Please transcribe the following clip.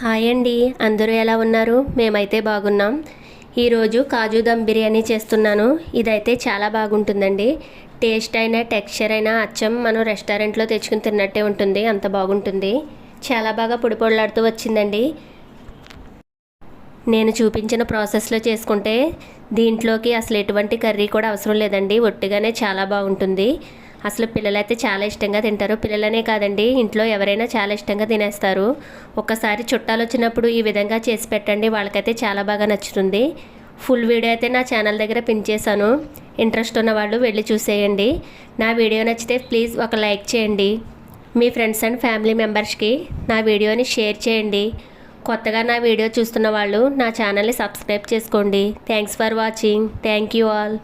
Hi అండి, అందరూ ఎలా ఉన్నారు? మేమైతే బాగున్నాం. ఈరోజు కాజు దమ్ బిర్యానీ చేస్తున్నాను. ఇదైతే చాలా బాగుంటుందండి. టేస్ట్ అయినా టెక్స్చర్ అయినా అచ్చం మనం రెస్టారెంట్లో తెచ్చుకుని తిన్నట్టే ఉంటుంది, అంత బాగుంటుంది. చాలా బాగా పొడి పొడిలాడుతూ వచ్చిందండి. నేను చూపించిన ప్రాసెస్లో చేసుకుంటే దీంట్లోకి అసలు ఎటువంటి కర్రీ కూడా అవసరం లేదండి. ఒట్టిగానే చాలా బాగుంటుంది. అసలు పిల్లలైతే చాలా ఇష్టంగా తింటారు. పిల్లలనే కాదండి, ఇంట్లో ఎవరైనా చాలా ఇష్టంగా తినేస్తారు. ఒక్కసారి చుట్టాలు వచ్చినప్పుడు ఈ విధంగా చేసి పెట్టండి, వాళ్ళకైతే చాలా బాగా నచ్చుతుంది. ఫుల్ వీడియో అయితే నా ఛానల్ దగ్గర పిన్ చేశాను. ఇంట్రెస్ట్ ఉన్న వాళ్ళు వెళ్ళి చూసేయండి. నా వీడియో నచ్చితే ప్లీజ్ ఒక లైక్ చేయండి. మీ ఫ్రెండ్స్ అండ్ ఫ్యామిలీ మెంబర్స్కి నా వీడియోని షేర్ చేయండి. కొత్తగా నా వీడియో చూస్తున్న వాళ్ళు నా ఛానల్ని సబ్స్క్రైబ్ చేసుకోండి. Thanks for watching. Thank you all.